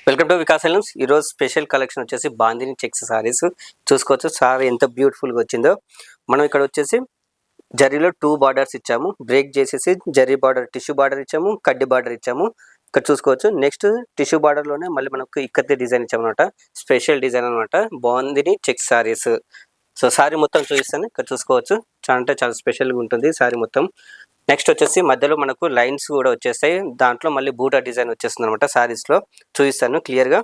Welcome to Vikas handlooms. ఈరోజు special collection వచ్చేసి bandhani checks saris చూసుకోవచ్చు. సారీ ఎంత బ్యూటిఫుల్గా వచ్చిందో. మనం ఇక్కడ వచ్చేసి జరీలో 2 బార్డర్స్ ఇచ్చాము, బ్రేక్ చేసేసి జరీ బార్డర్, టిష్యూ బార్డర్ ఇచ్చాము, కడ్డీ బార్డర్ ఇచ్చాము. ఇక్కడ చూసుకోవచ్చు. నెక్స్ట్ టిష్యూ బార్డర్లోనే మళ్ళీ మనకు ఇక్కత్తి డిజైన్ ఇచ్చామన్నమాట. స్పెషల్ డిజైన్ అనమాట bandhani checks saris. So sorry మొత్తం చూపిస్తాను, ఇక్కడ చూసుకోవచ్చు. చాలా అంటే చాలా స్పెషల్గా ఉంటుంది సారీ మొత్తం. నెక్స్ట్ వచ్చేసి మధ్యలో మనకు లైన్స్ కూడా వచ్చేస్తాయి, దాంట్లో మళ్ళీ బూటా డిజైన్ వచ్చేస్తుంది అనమాట. సారీస్లో చూపిస్తాను క్లియర్గా.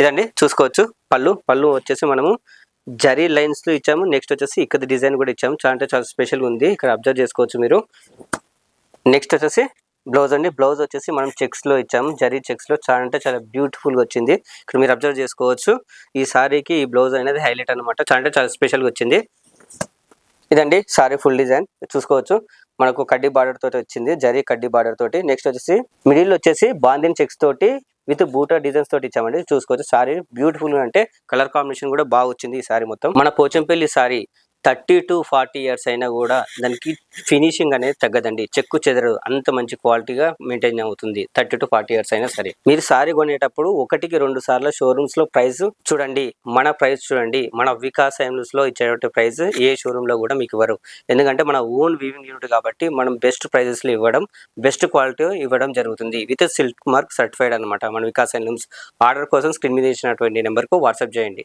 ఇదండి చూసుకోవచ్చు. పళ్ళు వచ్చేసి మనము జరీ లైన్స్లో ఇచ్చాము. నెక్స్ట్ వచ్చేసి ఇక్కడ డిజైన్ కూడా ఇచ్చాము. చాలా అంటే చాలా స్పెషల్గా ఉంది, ఇక్కడ అబ్జర్వ్ చేసుకోవచ్చు మీరు. నెక్స్ట్ వచ్చేసి బ్లౌజ్ అండి. బ్లౌజ్ వచ్చేసి మనం చెక్స్లో ఇచ్చాము, జరీ చెక్స్లో. చాలా అంటే చాలా బ్యూటిఫుల్గా వచ్చింది, ఇక్కడ మీరు అబ్జర్వ్ చేసుకోవచ్చు. ఈ సారీకి ఈ బ్లౌజ్ అనేది హైలైట్ అనమాట. చాలా అంటే చాలా స్పెషల్గా వచ్చింది. ఇదండి సారీ ఫుల్ డిజైన్ చూసుకోవచ్చు. మనకు కడ్డీ బార్డర్ తోటి వచ్చింది, జరీ కడ్డీ బార్డర్ తోటి. నెక్స్ట్ వచ్చేసి మిడిల్ వచ్చేసి బాందిని చెక్స్ తోటి విత్ బూటా డిజైన్స్ తోటి ఇచ్చామండి. చూసుకోవచ్చు. సారీ బ్యూటిఫుల్ అంటే కలర్ కాంబినేషన్ కూడా బాగా వచ్చింది ఈ సారీ మొత్తం. మన పోచంపల్లి సారీ 30 to 40 years అయినా కూడా దానికి ఫినిషింగ్ అనేది తగ్గదండి. చెక్కు చెదరు, అంత మంచి క్వాలిటీగా మెయింటైన్ అవుతుంది 30 to 40 years అయినా సరే. మీరు సారీ కొనేటప్పుడు 1-2 సార్లు షోరూమ్స్ లో ప్రైస్ చూడండి, మన ప్రైస్ చూడండి. మన వికాస్ హ్యాండ్లూమ్స్ లో ఇచ్చేటువంటి ప్రైస్ ఏ షోరూమ్ లో కూడా మీకు ఇవ్వరు. ఎందుకంటే మన ఓన్ వీవింగ్ యూనిట్ కాబట్టి మనం బెస్ట్ ప్రైజెస్ లో ఇవ్వడం, బెస్ట్ క్వాలిటీ ఇవ్వడం జరుగుతుంది. విత్ సిల్క్ మార్క్ సర్టిఫైడ్ అనమాట మన వికాస్ హ్యాండ్లూమ్స్. ఆర్డర్ కోసం స్క్రీన్ మీద ఇచ్చినటువంటి నెంబర్కు వాట్సాప్ చేయండి.